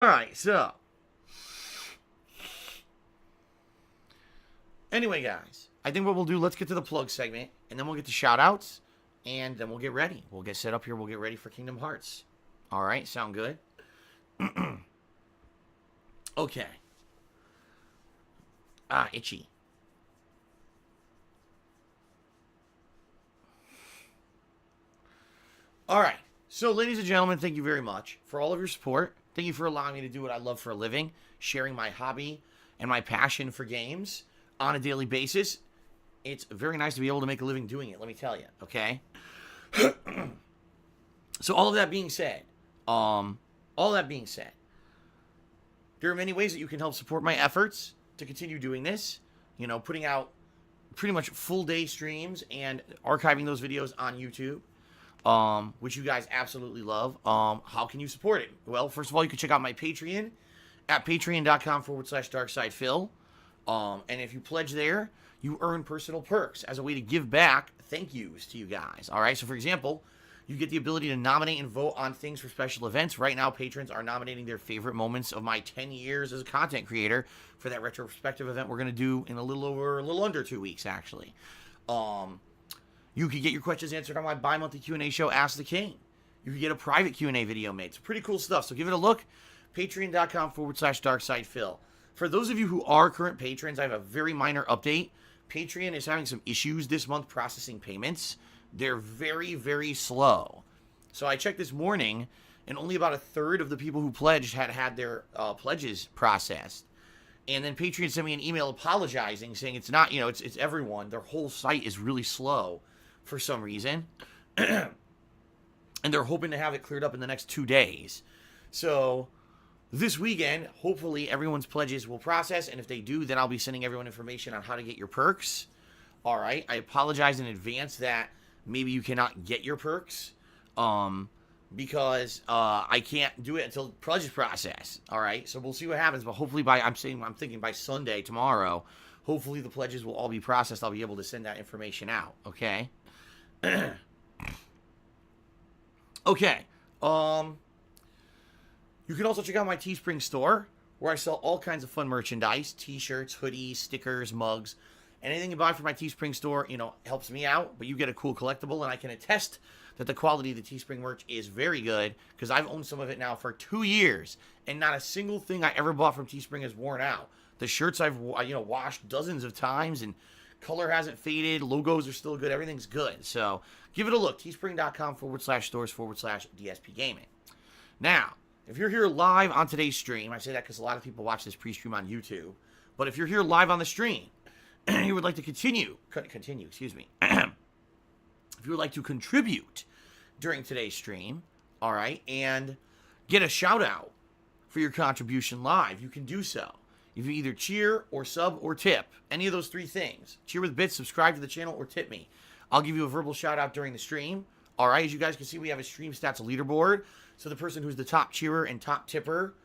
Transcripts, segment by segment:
Alright, so. Anyway, guys, I think what we'll do, let's get to the plug segment, and then we'll get to shout-outs, and then we'll get ready. We'll get set up here, we'll get ready for Kingdom Hearts. Alright, sound good? Okay. Itchy. Alright, so ladies and gentlemen, thank you very much for all of your support. Thank you for allowing me to do what I love for a living, sharing my hobby and my passion for games on a daily basis. It's very nice to be able to make a living doing it, let me tell you, okay? So all of that being said, there are many ways that you can help support my efforts to continue doing this. You know, putting out pretty much full day streams and archiving those videos on YouTube, which you guys absolutely love. How can you support it? Well, first of all, you can check out my Patreon at patreon.com/darksidephil. And if you pledge there, you earn personal perks as a way to give back thank yous to you guys. All right. So, for example, you get the ability to nominate and vote on things for special events. Right now, patrons are nominating their favorite moments of my 10 years as a content creator for that retrospective event we're going to do in a little under 2 weeks, actually. You could get your questions answered on my bi-monthly Q&A show, Ask the King. You could get a private Q&A video made. It's pretty cool stuff. So give it a look. Patreon.com/darksidephil. For those of you who are current patrons, I have a very minor update. Patreon is having some issues this month processing payments. They're very, very slow. So I checked this morning, and only about a third of the people who pledged had their pledges processed. And then Patreon sent me an email apologizing, saying it's not, it's everyone. Their whole site is really slow for some reason. And they're hoping to have it cleared up in the next 2 days. So this weekend, hopefully everyone's pledges will process. And if they do, then I'll be sending everyone information on how to get your perks. All right. I apologize in advance that maybe you cannot get your perks because I can't do it until pledges process. All right. So we'll see what happens. But hopefully I'm thinking by Sunday, tomorrow, hopefully the pledges will all be processed. I'll be able to send that information out. Okay. Okay. You can also check out my Teespring store, where I sell all kinds of fun merchandise, t-shirts, hoodies, stickers, mugs. Anything you buy from my Teespring store, helps me out, but you get a cool collectible, and I can attest that the quality of the Teespring merch is very good, because I've owned some of it now for 2 years, and not a single thing I ever bought from Teespring has worn out. The shirts I've washed dozens of times, and color hasn't faded, logos are still good, everything's good. So give it a look, teespring.com/stores/DSPGaming. Now, if you're here live on today's stream, I say that because a lot of people watch this pre-stream on YouTube, but if you're here live on the stream, and you would like to continue, excuse me, if you would like to contribute during today's stream, all right, and get a shout out for your contribution live, you can do so. If you either cheer or sub or tip, any of those three things, cheer with bits, subscribe to the channel, or tip me, I'll give you a verbal shout out during the stream. All right, as you guys can see, we have a stream stats leaderboard. So the person who's the top cheerer and top tipper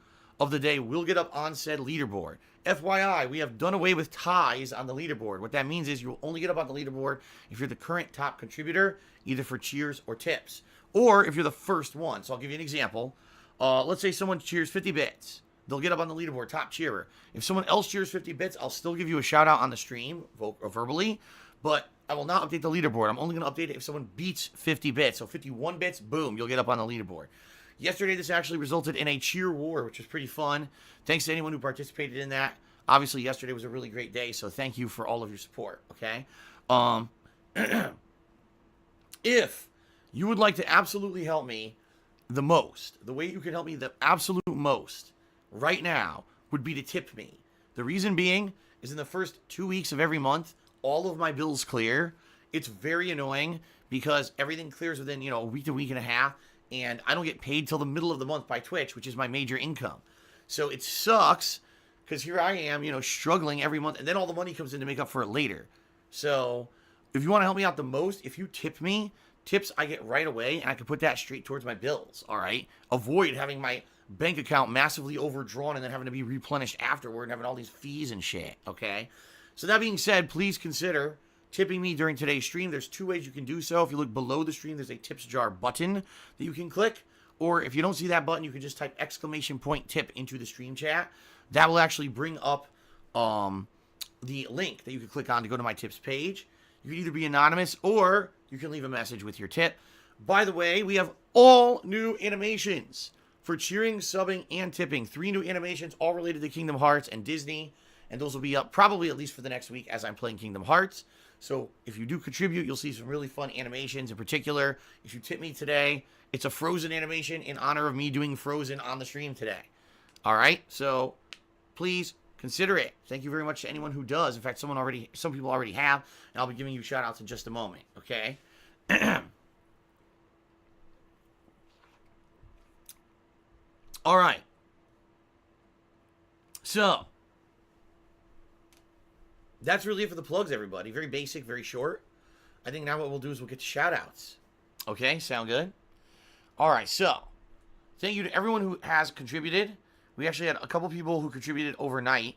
of the day will get up on said leaderboard. FYI, we have done away with ties on the leaderboard. What that means is you will only get up on the leaderboard if you're the current top contributor, either for cheers or tips, or if you're the first one. So I'll give you an example. Let's say someone cheers 50 bits. They'll get up on the leaderboard, top cheerer. If someone else cheers 50 bits, I'll still give you a shout out on the stream, verbally, but I will not update the leaderboard. I'm only going to update it if someone beats 50 bits. So 51 bits, boom, you'll get up on the leaderboard. Yesterday, this actually resulted in a cheer war, which was pretty fun. Thanks to anyone who participated in that. Obviously, yesterday was a really great day, so thank you for all of your support, okay? If you would like to absolutely help me the most, the way you can help me the absolute most right now would be to tip me. The reason being is in the first 2 weeks of every month, all of my bills clear. It's very annoying because everything clears within, a week to week and a half, and I don't get paid till the middle of the month by Twitch, which is my major income. So it sucks because here I am, struggling every month, and then all the money comes in to make up for it later. So if you want to help me out the most, if you tip me, tips I get right away, and I can put that straight towards my bills, all right? Avoid having my bank account massively overdrawn and then having to be replenished afterward and having all these fees and shit, okay? So that being said, please consider tipping me during today's stream. There's 2 ways you can do so. If you look below the stream, there's a tips jar button that you can click. Or if you don't see that button, you can just type !tip into the stream chat. That will actually bring up the link that you can click on to go to my tips page. You can either be anonymous or you can leave a message with your tip. By the way, we have all new animations for cheering, subbing, and tipping. 3 new animations, all related to Kingdom Hearts and Disney. And those will be up probably at least for the next week as I'm playing Kingdom Hearts. So if you do contribute, you'll see some really fun animations. In particular, if you tip me today, it's a Frozen animation in honor of me doing Frozen on the stream today. All right? So please consider it. Thank you very much to anyone who does. In fact, some people already have, and I'll be giving you shout outs in just a moment. Okay? All right. So that's really it for the plugs, everybody. Very basic, very short. I think now what we'll do is we'll get to shout-outs. Okay, sound good? All right, so thank you to everyone who has contributed. We actually had a couple people who contributed overnight,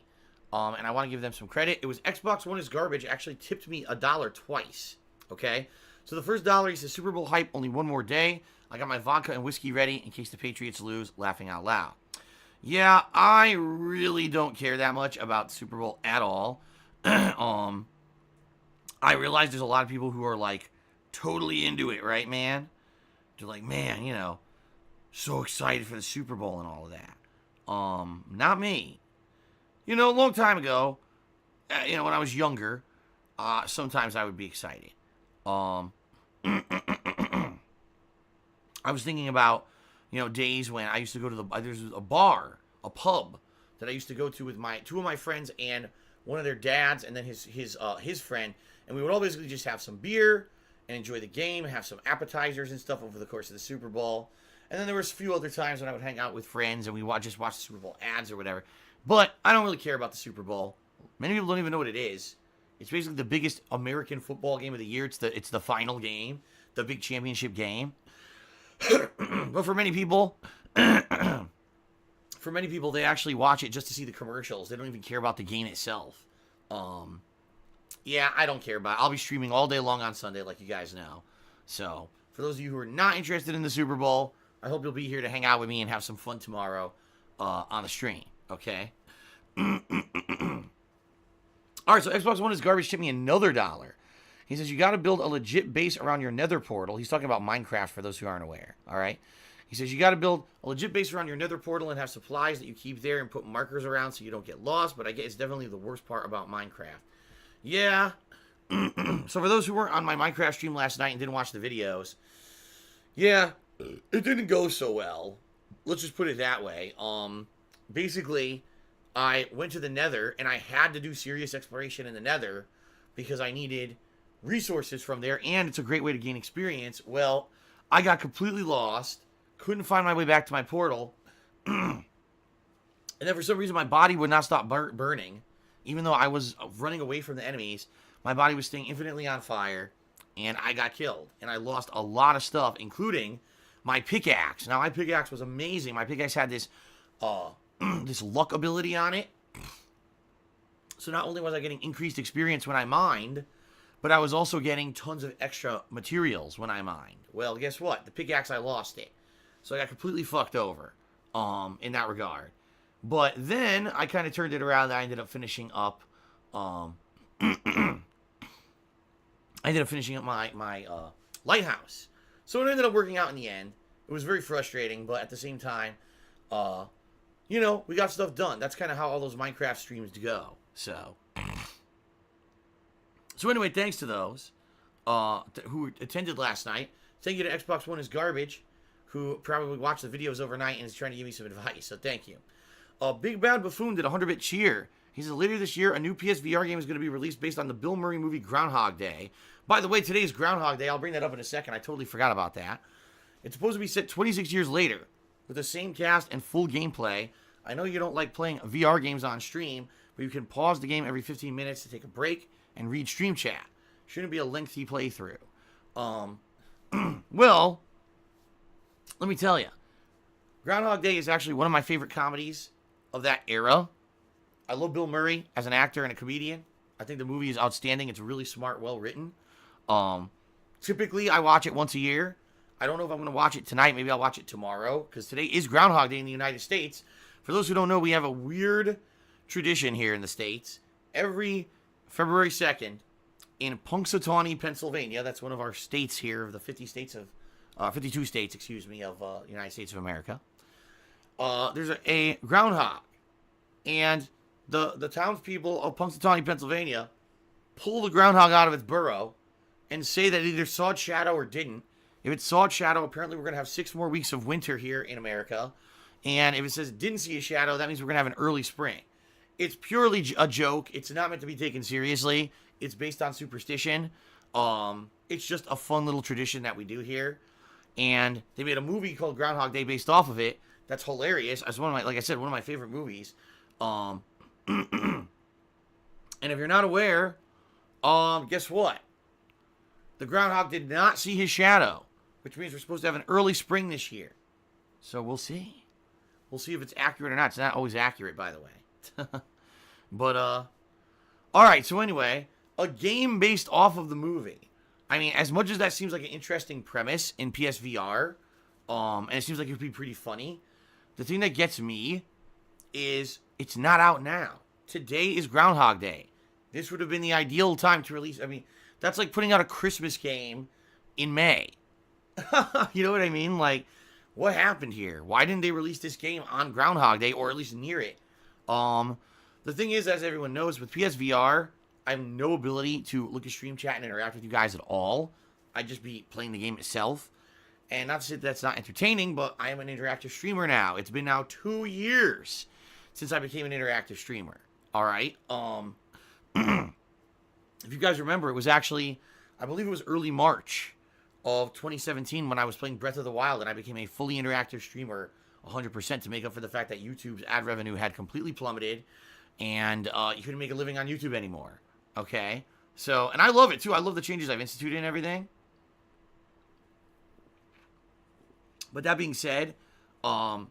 and I want to give them some credit. It was Xbox One is Garbage actually tipped me $1 twice, okay? So the first $1, he says, Super Bowl hype, only one more day. I got my vodka and whiskey ready in case the Patriots lose, laughing out loud. Yeah, I really don't care that much about Super Bowl at all. I realize there's a lot of people who are like totally into it, right, man? They're like, man, you know, so excited for the Super Bowl and all of that. Not me. You know, a long time ago, you know, when I was younger, sometimes I would be excited. I was thinking about, you know, days when I used to go to there's a bar, a pub that I used to go to with two of my friends and one of their dads, and then his friend, and we would all basically just have some beer and enjoy the game, have some appetizers and stuff over the course of the Super Bowl. And then there was a few other times when I would hang out with friends and we just watch the Super Bowl ads or whatever. But I don't really care about the Super Bowl. Many people don't even know what it is. It's basically the biggest American football game of the year. It's the final game, the big championship game. But for many people, they actually watch it just to see the commercials. They don't even care about the game itself. Yeah, I don't care about it. I'll be streaming all day long on Sunday, like you guys know. So, for those of you who are not interested in the Super Bowl, I hope you'll be here to hang out with me and have some fun tomorrow on the stream, okay? All right, so Xbox One is Garbage tipped me another $1. He says, you got to build a legit base around your nether portal. He's talking about Minecraft for those who aren't aware, all right? He says, you got to build a legit base around your nether portal and have supplies that you keep there and put markers around so you don't get lost, but I guess it's definitely the worst part about Minecraft. Yeah. So for those who weren't on my Minecraft stream last night and didn't watch the videos, yeah, it didn't go so well. Let's just put it that way. Basically, I went to the nether and I had to do serious exploration in the nether because I needed resources from there, and it's a great way to gain experience. Well, I got completely lost, couldn't find my way back to my portal, and then for some reason my body would not stop burning. Even though I was running away from the enemies, my body was staying infinitely on fire, and I got killed. And I lost a lot of stuff, including my pickaxe. Now, my pickaxe was amazing. My pickaxe had this this luck ability on it. So not only was I getting increased experience when I mined, but I was also getting tons of extra materials when I mined. Well, guess what? The pickaxe, I lost it. So I got completely fucked over in that regard. But then I kind of turned it around. I ended up finishing up my lighthouse. So it ended up working out in the end. It was very frustrating, but at the same time, you know, we got stuff done. That's kind of how all those Minecraft streams go. So anyway, thanks to those who attended last night. Thank you to Xbox One is Garbage, who probably watched the videos overnight and is trying to give me some advice. So thank you. Big Bad Buffoon did a 100-bit cheer. He says, later this year, a new PSVR game is going to be released based on the Bill Murray movie Groundhog Day. By the way, today's Groundhog Day. I'll bring that up in a second. I totally forgot about that. It's supposed to be set 26 years later with the same cast and full gameplay. I know you don't like playing VR games on stream, but you can pause the game every 15 minutes to take a break and read stream chat. Shouldn't be a lengthy playthrough. Well, let me tell you. Groundhog Day is actually one of my favorite comedies of that era. I love Bill Murray as an actor and a comedian. I think the movie is outstanding. It's really smart, well written. Typically, I watch it once a year. I don't know if I'm going to watch it tonight. Maybe I'll watch it tomorrow, because today is Groundhog Day in the United States. For those who don't know, we have a weird tradition here in the States. Every February 2nd in Punxsutawney, Pennsylvania, that's one of our states here of the 52 states, of the United States of America. There's a groundhog. And the townspeople of Punxsutawney, Pennsylvania, pull the groundhog out of its burrow and say that it either saw its shadow or didn't. If it saw its shadow, apparently we're going to have 6 more weeks of winter here in America. And if it says it didn't see a shadow, that means we're going to have an early spring. It's purely a joke. It's not meant to be taken seriously. It's based on superstition. It's just a fun little tradition that we do here. And they made a movie called Groundhog Day based off of it. That's hilarious. It's one of my, like I said, one of my favorite movies. And if you're not aware, guess what? The groundhog did not see his shadow, which means we're supposed to have an early spring this year. So we'll see. We'll see if it's accurate or not. It's not always accurate, by the way. But, all right. So anyway, a game based off of the movie. I mean, as much as that seems like an interesting premise in PSVR, and it seems like it would be pretty funny, the thing that gets me is it's not out now. Today is Groundhog Day. This would have been the ideal time to release. I mean, that's like putting out a Christmas game in May. You know what I mean? Like, what happened here? Why didn't they release this game on Groundhog Day, or at least near it? The thing is, as everyone knows, with PSVR, I have no ability to look at stream chat and interact with you guys at all. I'd just be playing the game itself. And not to say that's not entertaining, but I am an interactive streamer now. It's been now 2 years since I became an interactive streamer. All right? If you guys remember, it was actually, I believe it was early March of 2017 when I was playing Breath of the Wild, and I became a fully interactive streamer 100% to make up for the fact that YouTube's ad revenue had completely plummeted, and you couldn't make a living on YouTube anymore. Okay? So, and I love it too. I love the changes I've instituted and everything. But that being said, I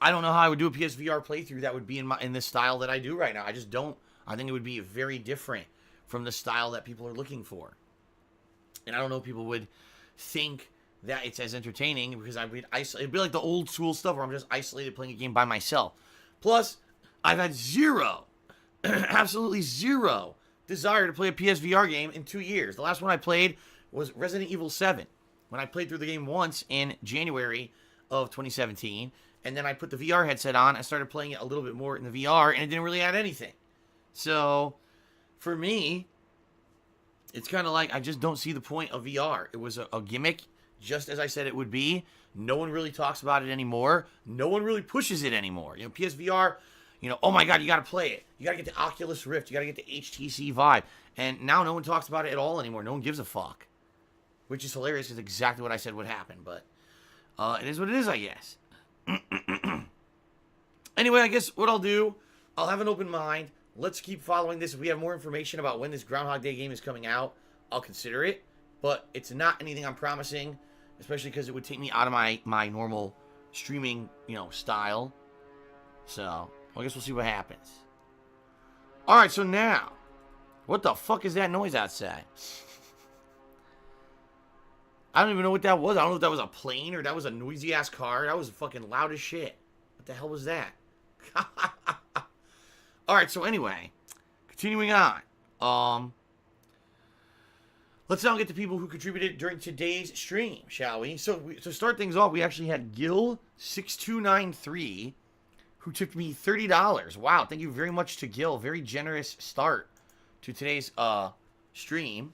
don't know how I would do a PSVR playthrough that would be in this style that I do right now. I just don't. I think it would be very different from the style that people are looking for. And I don't know if people would think that it's as entertaining, because I'd be isolated. It'd be like the old school stuff where I'm just isolated playing a game by myself. Plus, I've had zero, absolutely zero desire to play a PSVR game in 2 years. The last one I played was Resident Evil 7. When I played through the game once in January of 2017, and then I put the VR headset on, I started playing it a little bit more in the VR, and it didn't really add anything. So, for me, it's kind of like I just don't see the point of VR. It was a gimmick, just as I said it would be. No one really talks about it anymore. No one really pushes it anymore. You know, PSVR, you know, oh my God, you got to play it. You got to get the Oculus Rift. You got to get the HTC Vive. And now no one talks about it at all anymore. No one gives a fuck. Which is hilarious, because exactly what I said would happen. But it is what it is, I guess. Anyway, I guess what I'll do, I'll have an open mind. Let's keep following this. If we have more information about when this Groundhog Day game is coming out, I'll consider it. But it's not anything I'm promising, especially because it would take me out of my normal streaming, you know, style. So, I guess we'll see what happens. Alright, so now, what the fuck is that noise outside? I don't even know what that was. I don't know if that was a plane or that was a noisy-ass car. That was fucking loud as shit. What the hell was that? Alright, so anyway, continuing on. Let's now get to people who contributed during today's stream, shall we? So, to start things off, we actually had Gil6293, who tipped me $30. Wow, thank you very much to Gil. Very generous start to today's stream.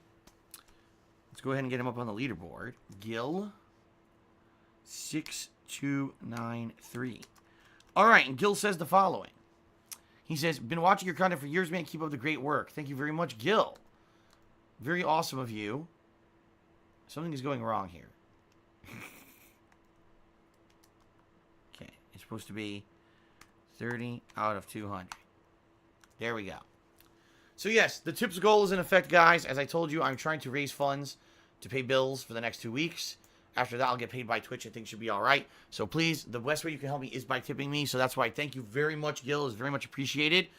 Let's go ahead and get him up on the leaderboard. Gil6293. Alright, and Gil says the following. He says, been watching your content for years, man. Keep up the great work. Thank you very much, Gil. Very awesome of you. Something is going wrong here. Okay, it's supposed to be 30 out of 200. There we go. So yes, the tips goal is in effect, guys. As I told you, I'm trying to raise funds to pay bills for the next 2 weeks. After that, I'll get paid by Twitch. I think should be all right. So please, the best way you can help me is by tipping me. So that's why thank you very much, Gil. It's very much appreciated.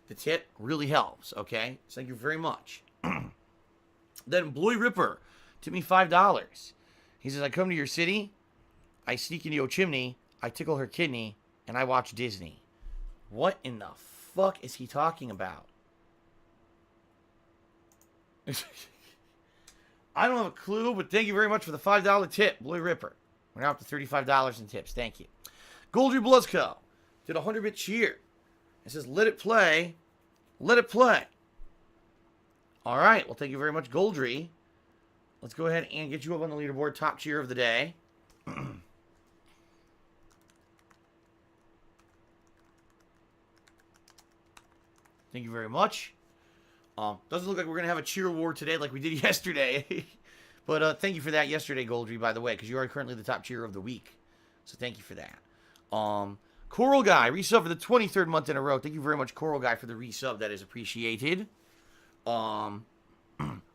The tip really helps, okay? So thank you very much. Then Bloy Ripper tipped me $5. He says, I come to your city, I sneak into your chimney, I tickle her kidney, and I watch Disney. What in the fuck is he talking about? I don't have a clue, but thank you very much for the $5 tip, Blue Ripper. We're now up to $35 in tips. Thank you. Goldry Bluzco did a 100-bit cheer. It says, let it play. Let it play. All right. Well, thank you very much, Goldry. Let's go ahead and get you up on the leaderboard. Top cheer of the day. Thank you very much. Doesn't look like we're going to have a cheer award today like we did yesterday. But thank you for that yesterday, Goldry, by the way, because you are currently the top cheer of the week. So thank you for that. Coral Guy, resub for the 23rd month in a row. Thank you very much, Coral Guy, for the resub. That is appreciated. Rob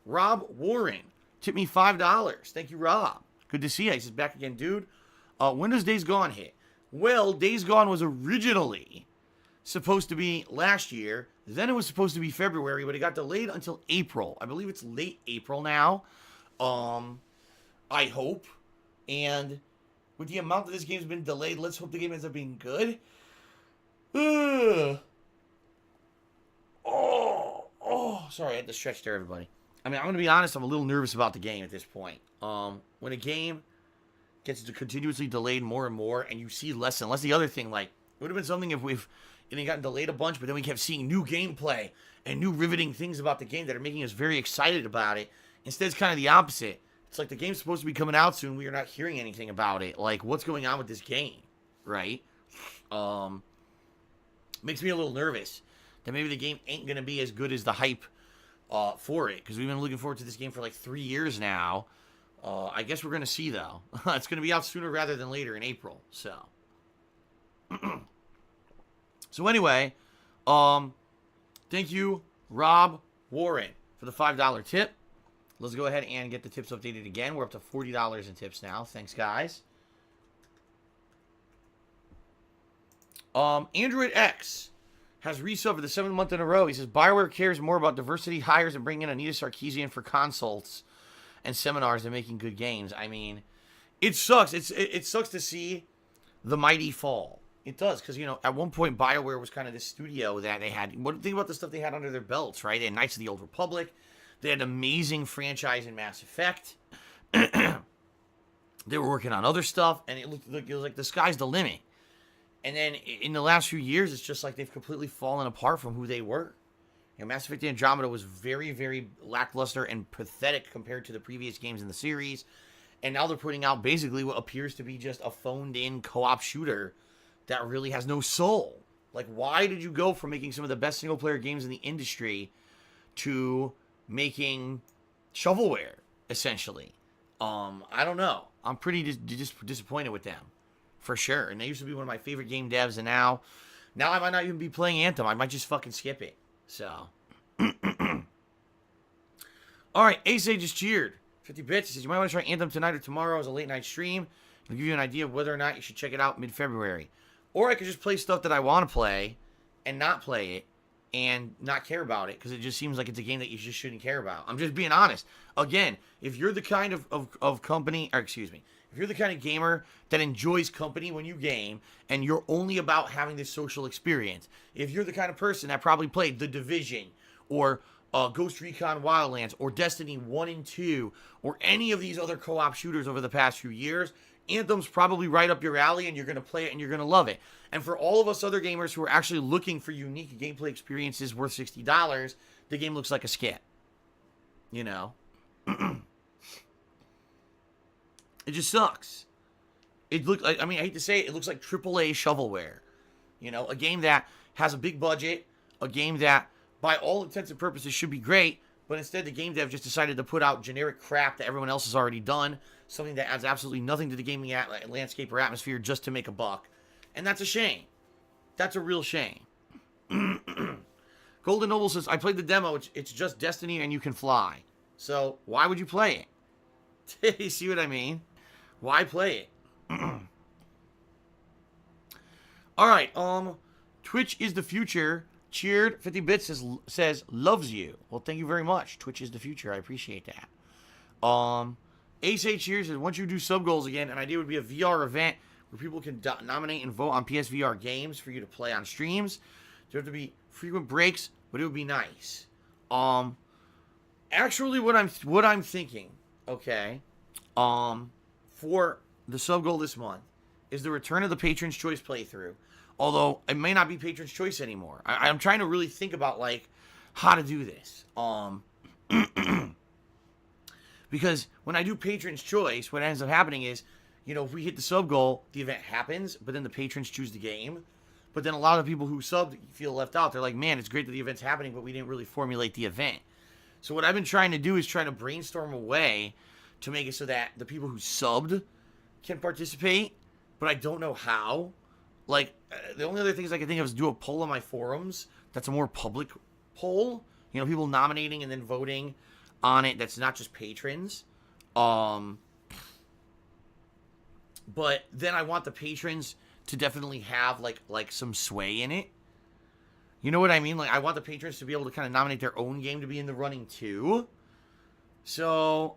Warren, tip me $5. Thank you, Rob. Good to see you. He says, back again, dude. When does Days Gone hit? Well, Days Gone was originally supposed to be last year. Then it was supposed to be February, but it got delayed until April. I believe it's late April now. I hope. And with the amount that this game's been delayed, let's hope the game ends up being good. Sorry, I had to stretch there, everybody. I mean, I'm going to be honest, I'm a little nervous about the game at this point. When a game gets continuously delayed more and more, and you see less and less, the other thing, like, it would have been something if it had gotten delayed a bunch, but then we kept seeing new gameplay and new riveting things about the game that are making us very excited about it. Instead, it's kind of the opposite. It's like the game's supposed to be coming out soon. We are not hearing anything about it. Like, what's going on with this game, right? Makes me a little nervous that maybe the game ain't going to be as good as the hype for it. Because we've been looking forward to this game for like 3 years now. I guess we're going to see, though. It's going to be out sooner rather than later in April. So, so anyway, thank you, Rob Warren, for the $5 tip. Let's go ahead and get the tips updated again. We're up to $40 in tips now. Thanks, guys. Android X has resubbed for the 7th month in a row. He says, BioWare cares more about diversity hires and bringing in Anita Sarkeesian for consults and seminars than making good games. I mean, it sucks. It sucks to see the mighty fall. It does, because, you know, at one point, BioWare was kind of this studio that they had. Think about the stuff they had under their belts, right? They had Knights of the Old Republic. They had an amazing franchise in Mass Effect. They were working on other stuff, and it was like the sky's the limit. And then in the last few years, it's just like they've completely fallen apart from who they were. You know, Mass Effect Andromeda was very, very lackluster and pathetic compared to the previous games in the series. And now they're putting out basically what appears to be just a phoned-in co-op shooter that really has no soul. Like, why did you go from making some of the best single-player games in the industry to making shovelware, essentially? I don't know. I'm pretty disappointed with them, for sure. And they used to be one of my favorite game devs, and now I might not even be playing Anthem. I might just fucking skip it. So, all right, Ace just cheered. 50 bits. He says, you might want to try Anthem tonight or tomorrow as a late-night stream. It'll give you an idea of whether or not you should check it out mid-February. Or I could just play stuff that I want to play and not play it and not care about it, because it just seems like it's a game that you just shouldn't care about. I'm just being honest. Again, if you're the kind of company, or excuse me, if you're the kind of gamer that enjoys company when you game and you're only about having this social experience, if you're the kind of person that probably played The Division or Ghost Recon Wildlands or Destiny 1 and 2 or any of these other co-op shooters over the past few years, Anthem's probably right up your alley, and you're going to play it and you're going to love it. And for all of us other gamers who are actually looking for unique gameplay experiences worth $60, the game looks like a skit. You know? It just sucks. It looks like, I mean, I hate to say it, it looks like AAA shovelware. You know, a game that has a big budget, a game that, by all intents and purposes, should be great, but instead the game dev just decided to put out generic crap that everyone else has already done, something that adds absolutely nothing to the gaming landscape or atmosphere just to make a buck. And that's a shame. That's a real shame. Golden Noble says, I played the demo. It's just Destiny and you can fly. So why would you play it? You see what I mean? Why play it? All right. Twitch is the future. Cheered 50 bits says loves you. Well, thank you very much. Twitch is the future. I appreciate that. Ace H here says, once you do sub goals again, an idea would be a VR event where people can nominate and vote on PSVR games for you to play on streams. There have to be frequent breaks, but it would be nice. Actually, what I'm thinking, okay, for the sub goal this month is the return of the Patron's Choice playthrough. Although it may not be Patron's Choice anymore. I'm trying to really think about like how to do this. Because when I do Patron's Choice, what ends up happening is, you know, if we hit the sub goal, the event happens, but then the patrons choose the game. But then a lot of people who subbed feel left out. They're like, man, it's great that the event's happening, but we didn't really formulate the event. So what I've been trying to do is try to brainstorm a way to make it so that the people who subbed can participate, but I don't know how. Like, the only other things I can think of is do a poll on my forums. That's a more public poll. You know, people nominating and then voting on it. That's not just patrons. But then I want the patrons to definitely have like some sway in it. You know what I mean? Like, I want the patrons to be able to kind of nominate their own game to be in the running too. So,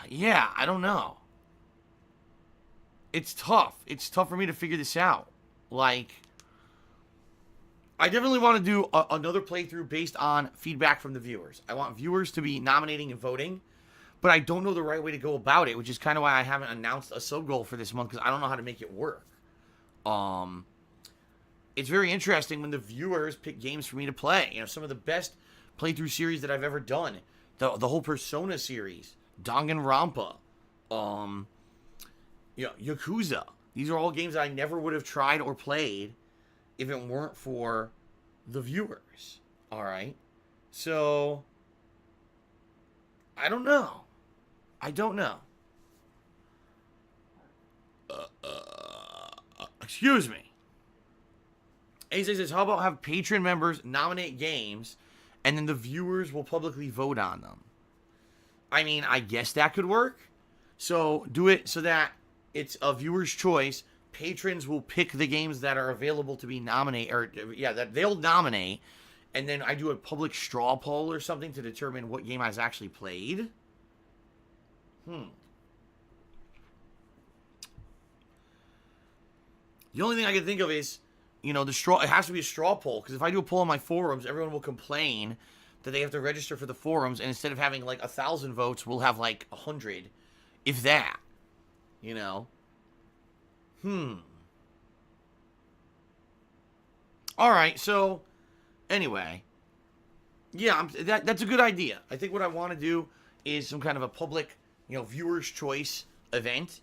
yeah, I don't know. It's tough. It's tough for me to figure this out. Like, I definitely want to do another playthrough based on feedback from the viewers. I want viewers to be nominating and voting, but I don't know the right way to go about it, which is kind of why I haven't announced a sub goal for this month, because I don't know how to make it work. It's very interesting when the viewers pick games for me to play. You know, some of the best playthrough series that I've ever done. The whole Persona series, Danganronpa, you know, Yakuza. These are all games that I never would have tried or played if it weren't for the viewers. All right? So, I don't know. Excuse me. Ace says, how about have patron members nominate games and then the viewers will publicly vote on them? I mean, I guess that could work. So, do it so that it's a viewer's choice. Patrons will pick the games that are available to be nominated, or yeah, that they'll nominate, and then I do a public straw poll or something to determine what game I've actually played. The only thing I can think of is, you know, it has to be a straw poll, because if I do a poll on my forums, everyone will complain that they have to register for the forums, and instead of having like 1,000 votes, we'll have like 100, if that. You know? Alright, so, anyway. Yeah, that's a good idea. I think what I want to do is some kind of a public, you know, viewer's choice event,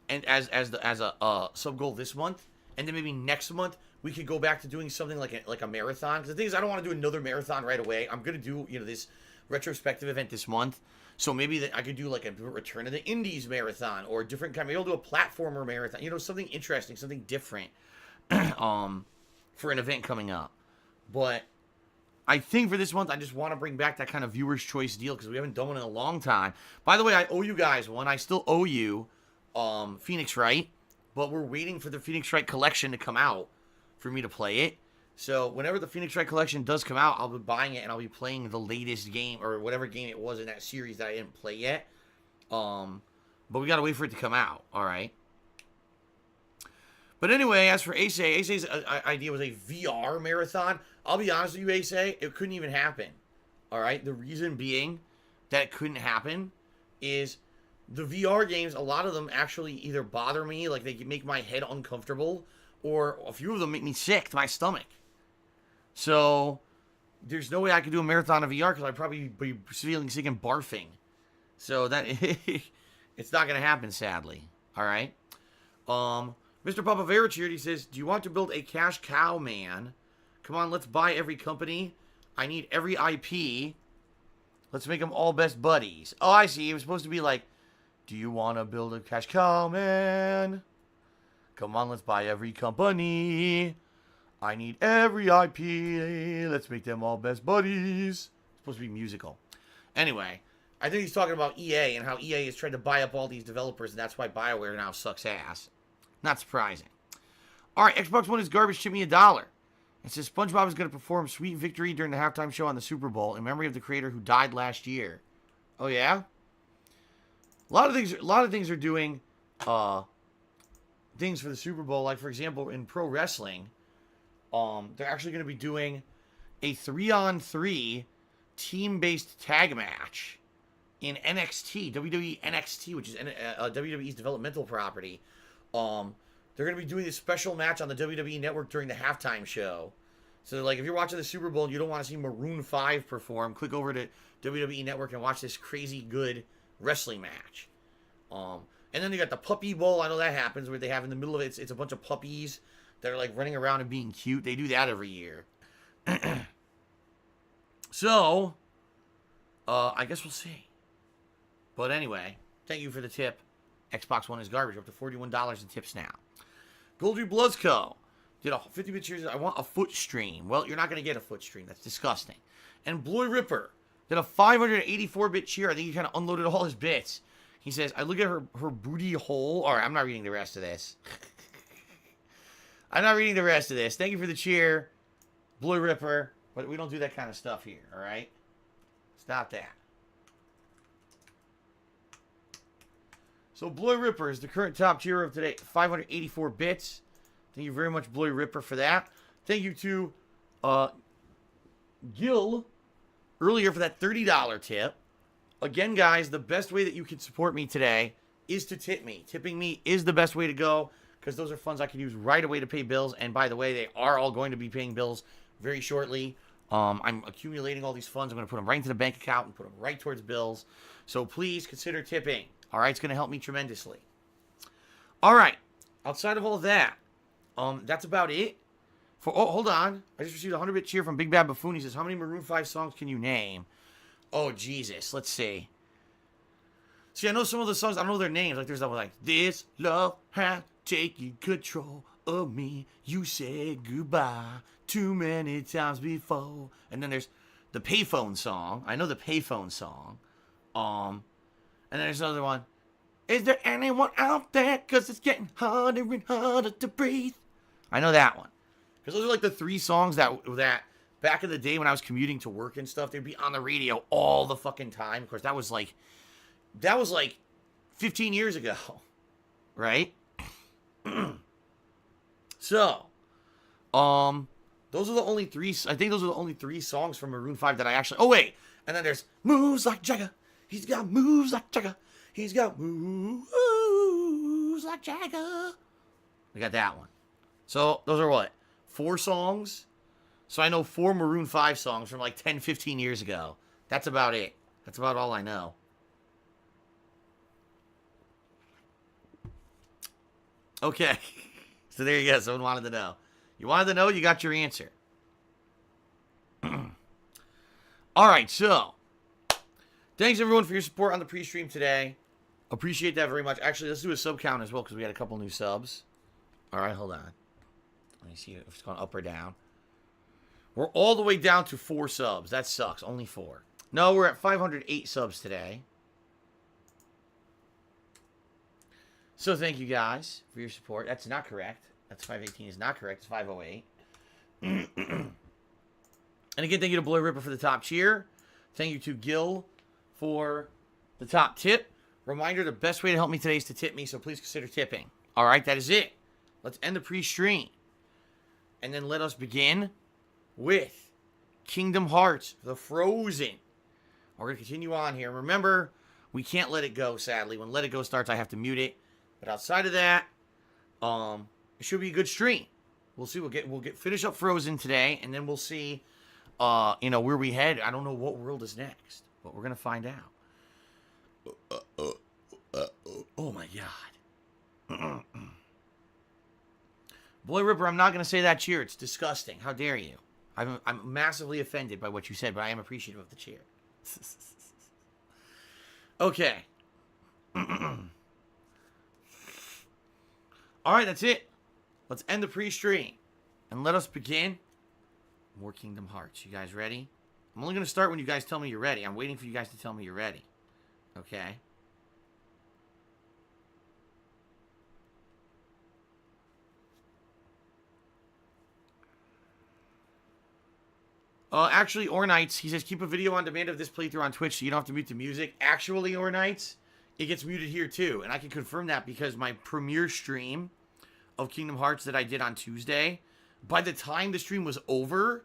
and as a sub goal this month, and then maybe next month we could go back to doing something like a marathon. Because the thing is, I don't want to do another marathon right away. I'm gonna do, you know, this retrospective event this month. So maybe I could do like a Return of the Indies marathon, or a different kind. Maybe I'll do a platformer marathon. You know, something interesting, something different, for an event coming up. But I think for this month, I just want to bring back that kind of viewer's choice deal, because we haven't done one in a long time. By the way, I owe you guys one. I still owe you Phoenix Wright, but we're waiting for the Phoenix Wright collection to come out for me to play it. So whenever the Phoenix Wright collection does come out, I'll be buying it and I'll be playing the latest game, or whatever game it was in that series that I didn't play yet. But we gotta wait for it to come out. All right. But anyway, as for Ace's idea was a VR marathon. I'll be honest with you, Ace, it couldn't even happen. All right. The reason being that it couldn't happen is the VR games, a lot of them actually either bother me, like they make my head uncomfortable, or a few of them make me sick to my stomach. So, there's no way I could do a marathon of VR, because I'd probably be feeling sick and barfing. So, that it's not going to happen, sadly. Alright? Mr. Papaverich here, he says, do you want to build a cash cow, man? Come on, let's buy every company. I need every IP. Let's make them all best buddies. Oh, I see. It was supposed to be like, do you want to build a cash cow, man? Come on, let's buy every company. I need every IP. Let's make them all best buddies. It's supposed to be musical. Anyway, I think he's talking about EA and how EA is trying to buy up all these developers, and that's why BioWare now sucks ass. Not surprising. All right, Xbox One is garbage. Chip me $1. It says SpongeBob is going to perform Sweet Victory during the halftime show on the Super Bowl in memory of the creator who died last year. Oh, yeah? A lot of things are doing things for the Super Bowl. Like, for example, in pro wrestling, they're actually going to be doing a 3-on-3 team-based tag match in NXT, WWE NXT, which is WWE's developmental property. They're going to be doing this special match on the WWE Network during the halftime show. So, like, if you're watching the Super Bowl and you don't want to see Maroon 5 perform, click over to WWE Network and watch this crazy good wrestling match. And then they got the Puppy Bowl. I know that happens where they have in the middle of it, it's a bunch of puppies that are, like, running around and being cute. They do that every year. So, I guess we'll see. But anyway, thank you for the tip. Xbox One is garbage. We're up to $41 in tips now. Goldry Bloodsco did a 50-bit cheers. I want a foot stream. Well, you're not going to get a foot stream. That's disgusting. And Bloy Ripper did a 584-bit cheer. I think he kind of unloaded all his bits. He says, I look at her booty hole. All right, I'm not reading the rest of this. I'm not reading the rest of this. Thank you for the cheer, Bloy Ripper. But we don't do that kind of stuff here, all right? Stop that. So, Bloy Ripper is the current top cheerer of today. 584 bits. Thank you very much, Bloy Ripper, for that. Thank you to Gil earlier for that $30 tip. Again, guys, the best way that you can support me today is to tip me. Tipping me is the best way to go because those are funds I can use right away to pay bills. And by the way, they are all going to be paying bills very shortly. I'm accumulating all these funds. I'm going to put them right into the bank account and put them right towards bills. So please consider tipping. All right, it's going to help me tremendously. All right, outside of all that, that's about it. Hold on. I just received a 100-bit cheer from Big Bad Buffoon. He says, how many Maroon 5 songs can you name? Oh, Jesus. Let's see. See, I know some of the songs. I don't know their names. Like, there's that one like, this love has taken control of me. You said goodbye too many times before. And then there's the Payphone song. I know the Payphone song. And then there's another one. Is there anyone out there? Because it's getting harder and harder to breathe. I know that one. Because those are like the 3 songs that back in the day when I was commuting to work and stuff, they'd be on the radio all the fucking time. Of course, that was like 15 years ago. Right? So, those are the only 3, I think those are the only 3 songs from Maroon 5 that I actually, oh wait. And then there's Moves Like Jagger. He's got moves like Jagger. He's got moves like Jagger. We got that one. So, those are what? 4 songs? So, I know 4 Maroon 5 songs from like 10, 15 years ago. That's about it. That's about all I know. Okay. So, there you go. Someone wanted to know. You wanted to know, you got your answer. All right, so thanks everyone for your support on the pre-stream today. Appreciate that very much. Actually, let's do a sub count as well because we had a couple new subs. All right, hold on. Let me see if it's going up or down. We're all the way down to 4 subs. That sucks. Only 4. No, we're at 508 subs today. So thank you guys for your support. That's not correct. That's 518 is not correct. It's 508. And again, thank you to Bloy Ripper for the top cheer. Thank you to Gil for the top tip. Reminder, the best way to help me today is to tip me, so please consider tipping. All right, that is it. Let's end the pre-stream. And then let us begin with Kingdom Hearts, the Frozen. We're going to continue on here. Remember, we can't let it go, sadly. When Let It Go starts, I have to mute it. But outside of that, it should be a good stream. We'll see. We'll finish up Frozen today, and then we'll see where we head. I don't know what world is next, but we're going to find out. Oh, my God. Bloy Ripper, I'm not going to say that cheer. It's disgusting. How dare you? I'm massively offended by what you said, but I am appreciative of the cheer. Okay. All right, that's it. Let's end the pre-stream. And let us begin more Kingdom Hearts. You guys ready? I'm only going to start when you guys tell me you're ready. I'm waiting for you guys to tell me you're ready. Okay? Actually, Ornites, he says, keep a video on demand of this playthrough on Twitch so you don't have to mute the music. Actually, Ornites, it gets muted here too. And I can confirm that because my premiere stream of Kingdom Hearts that I did on Tuesday, by the time the stream was over,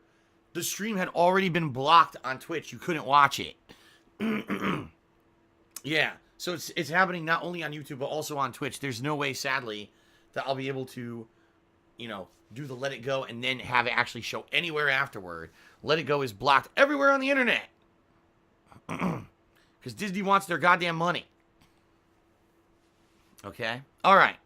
the stream had already been blocked on Twitch. You couldn't watch it. Yeah. So it's happening not only on YouTube, but also on Twitch. There's no way, sadly, that I'll be able to, you know, do the Let It Go and then have it actually show anywhere afterward. Let It Go is blocked everywhere on the internet. Because Disney wants their goddamn money. Okay? All right.